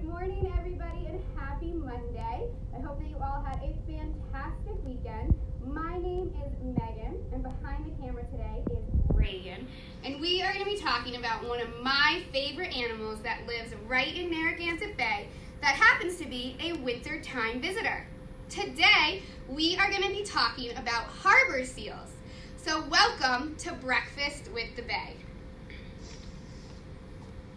morning, everybody, and happy Monday. I hope that you all had a fantastic weekend. My name is Megan, and behind the camera today is Reagan. And we are going to be talking about one of my favorite animals that lives right in Narragansett Bay that happens to be a wintertime visitor. Today, we are going to be talking about harbor seals. So welcome to Breakfast with the Bay.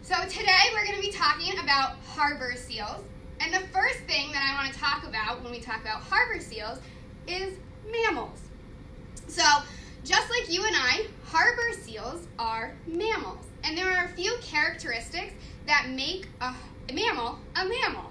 So today we're going to be talking about harbor seals. And the first thing that I want to talk about when we talk about harbor seals is mammals. So just like you and I, harbor seals are mammals. And there are a few characteristics that make a mammal a mammal.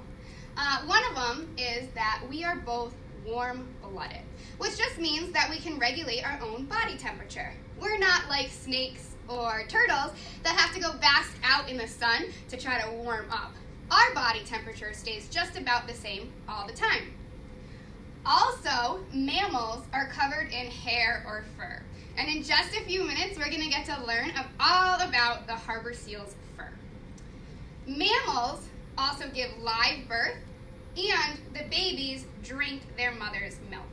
One of them is that we are both warm-blooded, which just means that we can regulate our own body temperature. We're not like snakes or turtles that have to go bask out in the sun to try to warm up. Our body temperature stays just about the same all the time. Also, mammals are covered in hair or fur. And in just a few minutes, we're going to get to learn all about the harbor seal's fur. Mammals also give live birth, and the babies drink their mother's milk.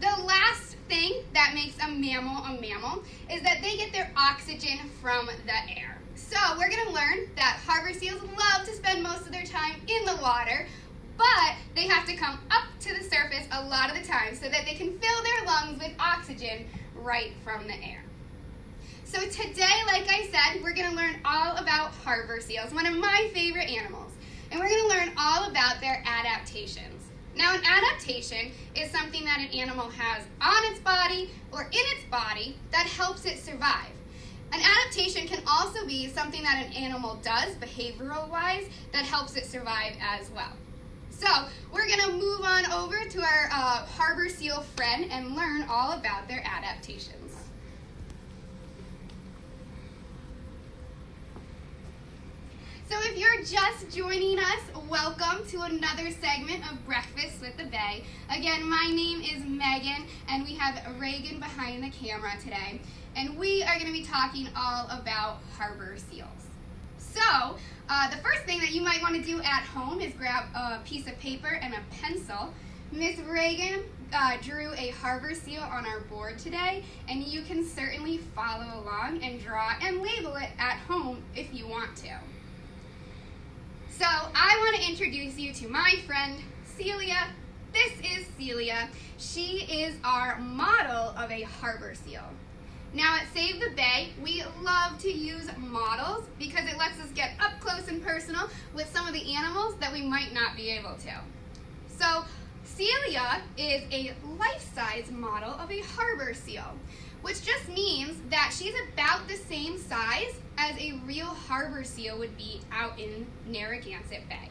The last thing that makes a mammal is that they get their oxygen from the air. So we're going to learn that harbor seals love to spend most of their time in the water, but they have to come up to the surface a lot of the time so that they can fill their lungs with oxygen right from the air. So today, like I said, we're going to learn all about harbor seals, one of my favorite animals, and we're going to learn all about their adaptations. Now, an adaptation is something that an animal has on its body or in its body that helps it survive. An adaptation can also be something that an animal does behavioral-wise that helps it survive as well. So, we're going to move on over to our harbor seal friend and learn all about their adaptations. So if you're just joining us, welcome to another segment of Breakfast with the Bay. Again, my name is Megan, and we have Reagan behind the camera today. And we are going to be talking all about harbor seals. So, the first thing that you might want to do at home is grab a piece of paper and a pencil. Miss Reagan drew a harbor seal on our board today, and you can certainly follow along and draw and label it at home if you want to. So I want to introduce you to my friend, Celia. This is Celia. She is our model of a harbor seal. Now at Save the Bay, we love to use models because it lets us get up close and personal with some of the animals that we might not be able to. So Celia is a life-size model of a harbor seal, which just means that she's about the same size as a real harbor seal would be out in Narragansett Bay.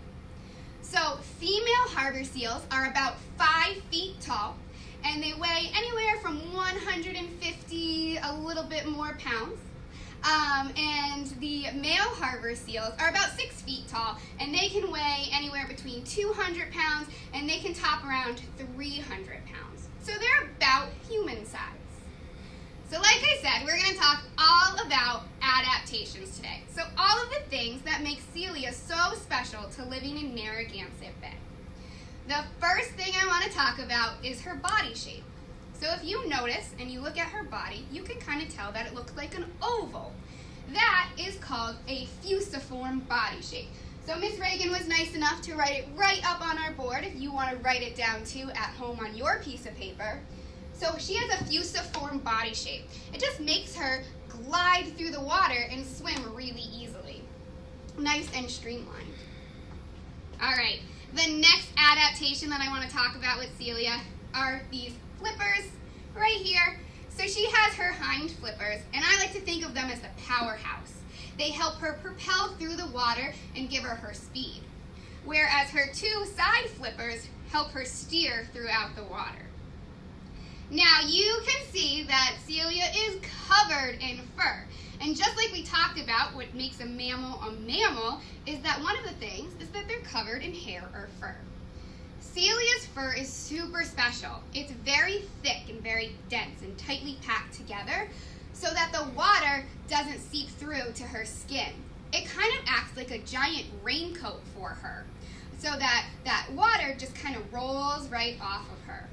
So female harbor seals are about 5 feet tall, and they weigh anywhere from 150, a little bit more pounds. And the male harbor seals are about 6 feet tall, and they can weigh anywhere between 200 pounds, and they can top around 300 pounds. So they're about human size. So like I said, we're going to talk all about adaptations today. So all of the things that make Celia so special to living in Narragansett Bay. The first thing I want to talk about is her body shape. So if you notice and you look at her body, you can kind of tell that it looks like an oval. That is called a fusiform body shape. So Miss Reagan was nice enough to write it right up on our board if you want to write it down too at home on your piece of paper. So she has a fusiform body shape. It just makes her glide through the water and swim really easily. Nice and streamlined. All right, the next adaptation that I want to talk about with Celia are these flippers right here. So she has her hind flippers, and I like to think of them as the powerhouse. They help her propel through the water and give her speed, whereas her 2 side flippers help her steer throughout the water. Now you can see that Celia is covered in fur. And just like we talked about, what makes a mammal is that one of the things is that they're covered in hair or fur. Celia's fur is super special. It's very thick and very dense and tightly packed together so that the water doesn't seep through to her skin. it kind of acts like a giant raincoat for her, so that that water just kind of rolls right off of her.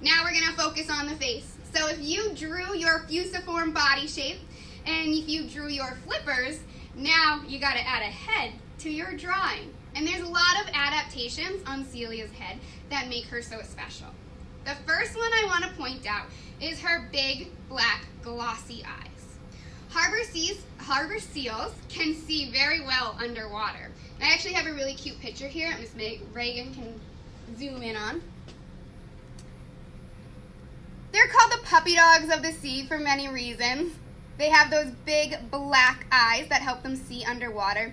Now we're going to focus on the face. So if you drew your fusiform body shape, and if you drew your flippers, now you got to add a head to your drawing. And there's a lot of adaptations on Celia's head that make her so special. The first one I want to point out is her big, black, glossy eyes. Harbor seals can see very well underwater. I actually have a really cute picture here that Miss Reagan can zoom in on. They're called the puppy dogs of the sea for many reasons. They have those big black eyes that help them see underwater.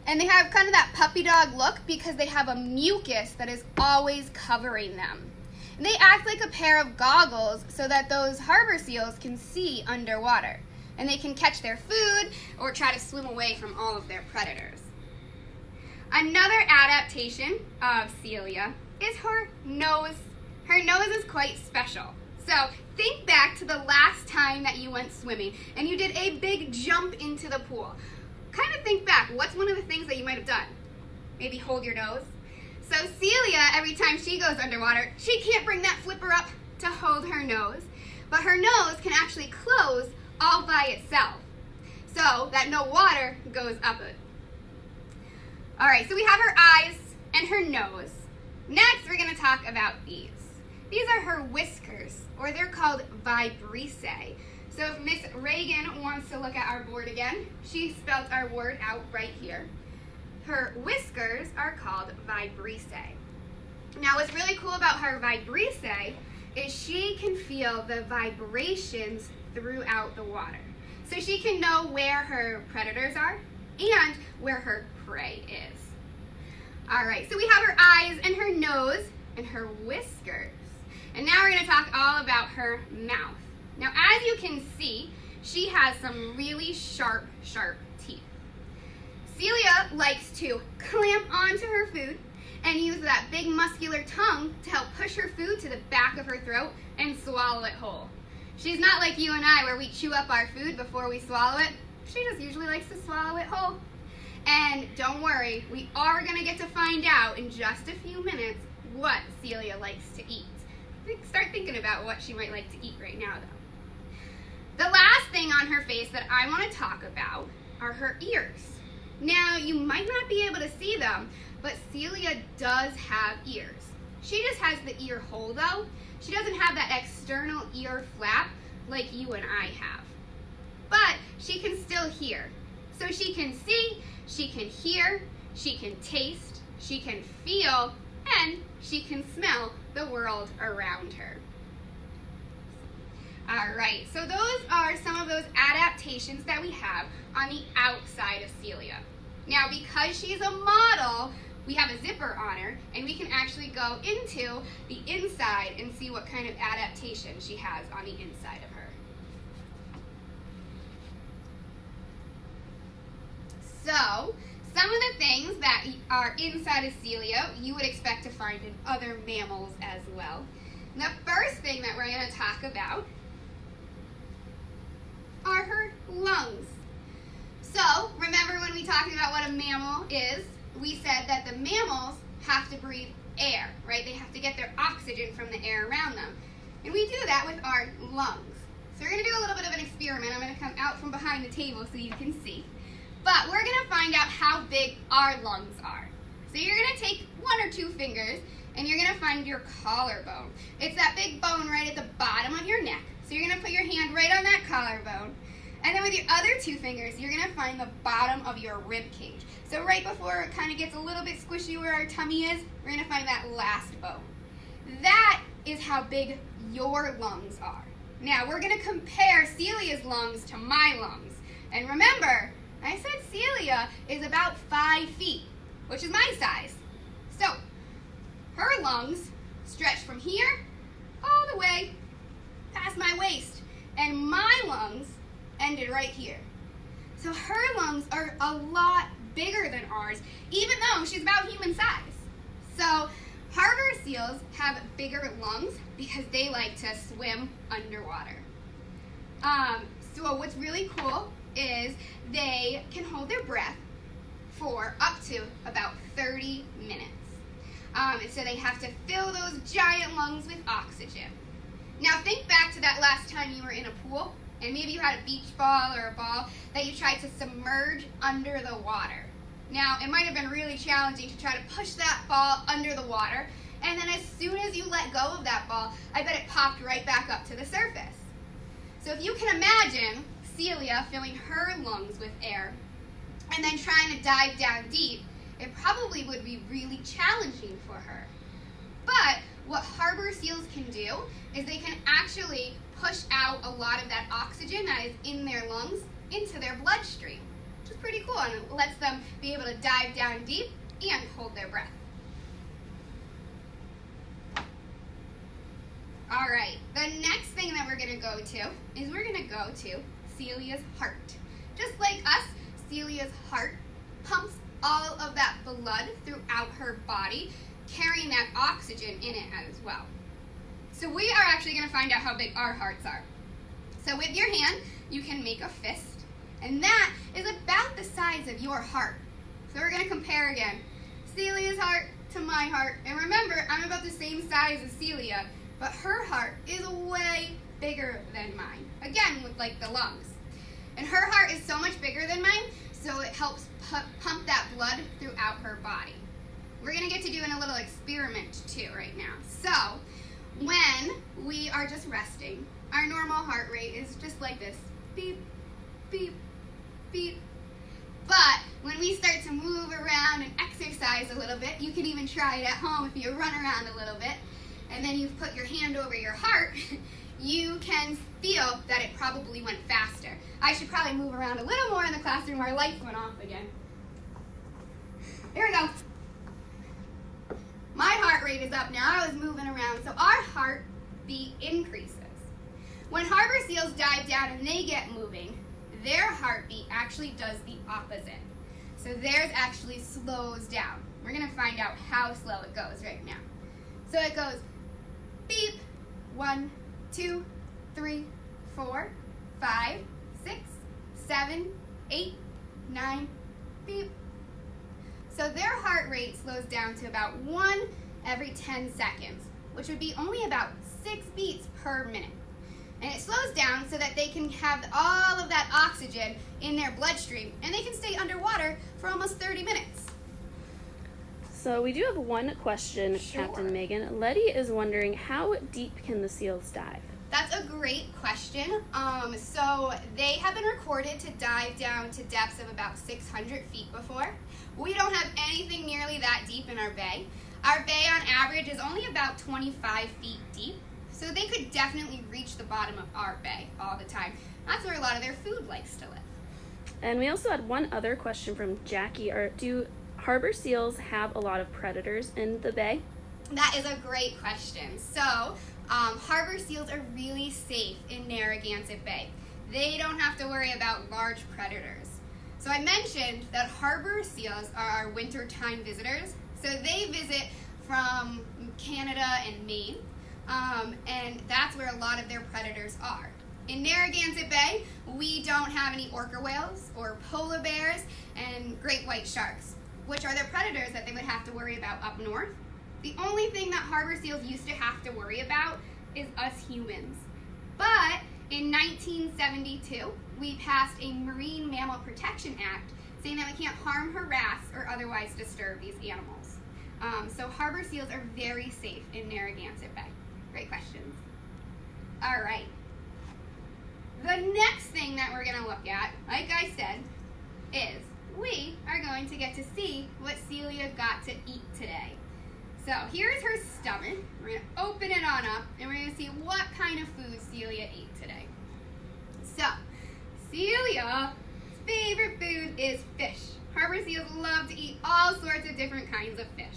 And they have kind of that puppy dog look because they have a mucus that is always covering them. And they act like a pair of goggles so that those harbor seals can see underwater. And they can catch their food or try to swim away from all of their predators. Another adaptation of Celia is her nose. Her nose is quite special. So think back to the last time that you went swimming and you did a big jump into the pool. Kind of think back, what's one of the things that you might have done? Maybe hold your nose. So Celia, every time she goes underwater, she can't bring that flipper up to hold her nose, but her nose can actually close all by itself so that no water goes up it. All right, so we have her eyes and her nose. Next, we're going to talk about these. These are her whiskers, or they're called vibrissae. So if Miss Reagan wants to look at our board again, she spelled our word out right here. Her whiskers are called vibrissae. Now what's really cool about her vibrissae is she can feel the vibrations throughout the water. So she can know where her predators are and where her prey is. All right, so we have her eyes and her nose and her whiskers. And now we're going to talk all about her mouth. Now, as you can see, she has some really sharp teeth. Celia likes to clamp onto her food and use that big muscular tongue to help push her food to the back of her throat and swallow it whole. She's not like you and I where we chew up our food before we swallow it. She just usually likes to swallow it whole. And don't worry, we are going to get to find out in just a few minutes what Celia likes to eat. Start thinking about what she might like to eat right now, though. The last thing on her face that I want to talk about are her ears. Now, you might not be able to see them, but Celia does have ears. She just has the ear hole, though. She doesn't have that external ear flap like you and I have. But she can still hear. So she can see, she can hear, she can taste, she can feel, and she can smell the world around her. All right, so those are some of those adaptations that we have on the outside of Celia. Now, because she's a model, we have a zipper on her, and we can actually go into the inside and see what kind of adaptation she has on the inside of her. So, some of the things that are inside of Celia you would expect to find in other mammals as well. And the first thing that we're going to talk about are her lungs. So, remember when we talked about what a mammal is, we said that the mammals have to breathe air, right? They have to get their oxygen from the air around them. And we do that with our lungs. So we're going to do a little bit of an experiment. I'm going to come out from behind the table so you can see. But we're going to find out how big our lungs are. So you're going to take one or two fingers and you're going to find your collarbone. It's that big bone right at the bottom of your neck. So you're going to put your hand right on that collarbone. And then with your other two fingers, you're going to find the bottom of your rib cage. So right before it kind of gets a little bit squishy where our tummy is, we're going to find that last bone. That is how big your lungs are. Now we're going to compare Celia's lungs to my lungs. And remember, I said Celia is about 5 feet, which is my size. So her lungs stretch from here all the way past my waist. And my lungs ended right here. So her lungs are a lot bigger than ours, even though she's about human size. So harbor seals have bigger lungs because they like to swim underwater. So what's really cool is they can hold their breath for up to about 30 minutes. And so they have to fill those giant lungs with oxygen. Now think back to that last time you were in a pool, and maybe you had a beach ball or a ball that you tried to submerge under the water. Now, it might have been really challenging to try to push that ball under the water, and then as soon as you let go of that ball, I bet it popped right back up to the surface. So if you can imagine Celia filling her lungs with air and then trying to dive down deep, it probably would be really challenging for her. But what harbor seals can do is they can actually push out a lot of that oxygen that is in their lungs into their bloodstream, which is pretty cool, and it lets them be able to dive down deep and hold their breath. All right, the next thing that we're going to go to is we're going to go to Celia's heart. Just like us, Celia's heart pumps all of that blood throughout her body, carrying that oxygen in it as well. So we are actually going to find out how big our hearts are. So with your hand, you can make a fist, and that is about the size of your heart. So we're going to compare again. Celia's heart to my heart, and remember, I'm about the same size as Celia, but her heart is way bigger than mine. Again, with like the lungs. And her heart is so much bigger than mine, so it helps pump that blood throughout her body. We're going to get to doing a little experiment too right now. So, when we are just resting, our normal heart rate is just like this. Beep, beep, beep. But when we start to move around and exercise a little bit, you can even try it at home if you run around a little bit, and then you put your hand over your heart, you can feel that it probably went faster. I should probably move around a little more in the classroom. Our lights went off again. There we go. My heart rate is up now. I was moving around. So our heartbeat increases. When harbor seals dive down and they get moving, their heartbeat actually does the opposite. So theirs actually slows down. We're going to find out how slow it goes right now. So it goes beep, 1, 2, 3, 4, 5, 6, 7, 8, 9, beep. So their heart rate slows down to about 1 every 10 seconds, which would be only about 6 beats per minute. And it slows down so that they can have all of that oxygen in their bloodstream, and they can stay underwater for almost 30 minutes. So we do have one question, Sure. Captain Megan. Letty is wondering, how deep can the seals dive? That's a great question. So they have been recorded to dive down to depths of about 600 feet before. We don't have anything nearly that deep in our bay. Our bay on average is only about 25 feet deep, so they could definitely reach the bottom of our bay all the time. That's where a lot of their food likes to live. And we also had one other question from Jackie. Do harbor seals have a lot of predators in the bay? That is a great question. So, harbor seals are really safe in Narragansett Bay. They don't have to worry about large predators. So I mentioned that harbor seals are our wintertime visitors. So they visit from Canada and Maine, and that's where a lot of their predators are. In Narragansett Bay, we don't have any orca whales or polar bears and great white sharks, which are their predators that they would have to worry about up north. The only thing that harbor seals used to have to worry about is us humans. But in 1972, we passed a Marine Mammal Protection Act saying that we can't harm, harass, or otherwise disturb these animals. So harbor seals are very safe in Narragansett Bay. Great questions. All right. The next thing that we're going to look at, like I said, is we are going to get to see what Celia got to eat today. So here's her stomach. We're going to open it on up, and we're going to see what kind of food Celia ate today. So, Celia's favorite food is fish. Harbor seals love to eat all sorts of different kinds of fish,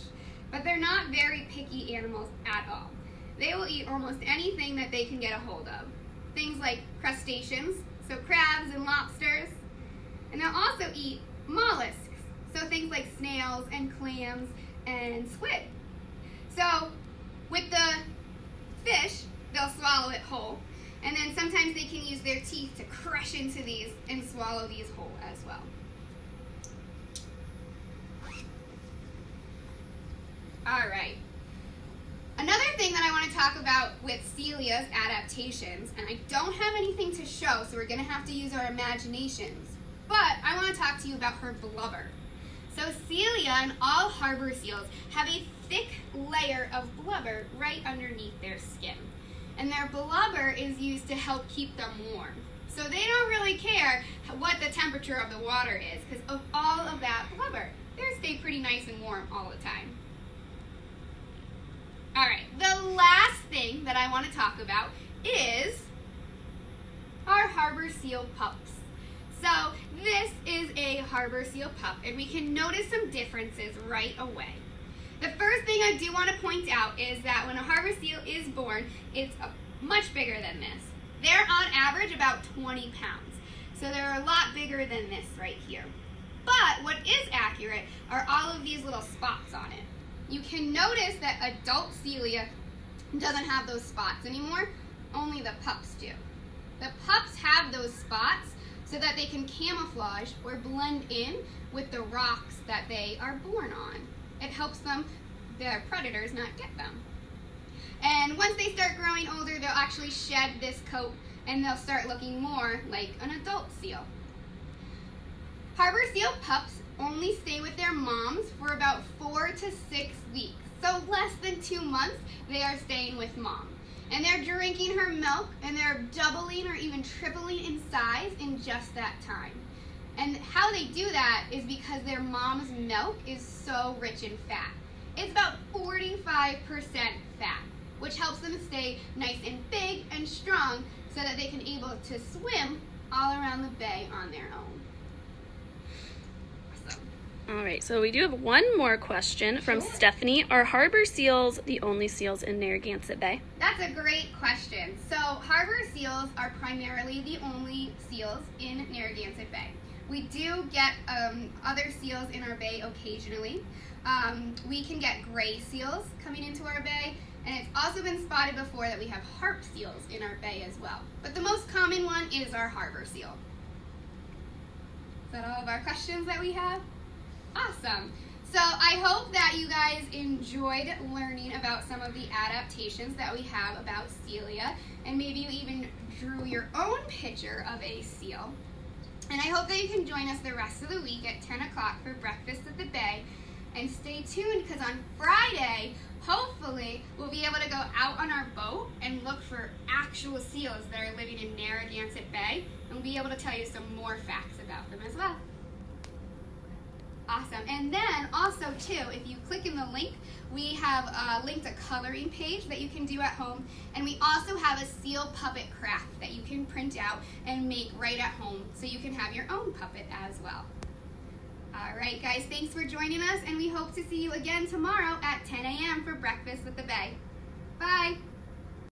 but they're not very picky animals at all. They will eat almost anything that they can get a hold of. Things like crustaceans, so crabs and lobsters, and they'll also eat mollusks, so things like snails and clams and squid. So with the fish, they'll swallow it whole, And then sometimes they can use their teeth to crush into these and swallow these whole as well. All right. Another thing that I want to talk about with Celia's adaptations, and I don't have anything to show, so we're going to have to use our imaginations, but I want to talk to you about her blubber. So Celia and all harbor seals have a thick layer of blubber right underneath their skin. And their blubber is used to help keep them warm. So they don't really care what the temperature of the water is because of all of that blubber. They stay pretty nice and warm all the time. All right, the last thing that I want to talk about is our harbor seal pups. So this is a harbor seal pup, and we can notice some differences right away. The first thing I do want to point out is that when a harbor seal is born, it's much bigger than this. They're on average about 20 pounds, so they're a lot bigger than this right here. But what is accurate are all of these little spots on it. You can notice that adult Celia doesn't have those spots anymore, only the pups do. The pups have those spots so that they can camouflage or blend in with the rocks that they are born on. It helps them, their predators, not get them. And once they start growing older, they'll actually shed this coat and they'll start looking more like an adult seal. Harbor seal pups only stay with their moms for about 4 to 6 weeks. So less than 2 months, they are staying with mom. And they're drinking her milk, and they're doubling or even tripling in size in just that time. And how they do that is because their mom's milk is so rich in fat. It's about 45% fat, which helps them stay nice and big and strong so that they can be able to swim all around the bay on their own. All right, so we do have one more question from Stephanie. Are harbor seals the only seals in Narragansett Bay? That's a great question. So harbor seals are primarily the only seals in Narragansett Bay. We do get other seals in our bay occasionally. We can get gray seals coming into our bay, and it's also been spotted before that we have harp seals in our bay as well. But the most common one is our harbor seal. Is that all of our questions that we have? Awesome. So I hope that you guys enjoyed learning about some of the adaptations that we have about Celia, and maybe you even drew your own picture of a seal. And I hope that you can join us the rest of the week at 10 o'clock for Breakfast at the Bay. And stay tuned because on Friday, hopefully, we'll be able to go out on our boat and look for actual seals that are living in Narragansett Bay, and we'll be able to tell you some more facts about them as well. Awesome. And then also too, if you click in the link, we have linked a coloring page that you can do at home, and we also have a seal puppet craft that you can print out and make right at home so you can have your own puppet as well. All right, guys, thanks for joining us, and we hope to see you again tomorrow at 10 a.m. for Breakfast with the Bay. Bye.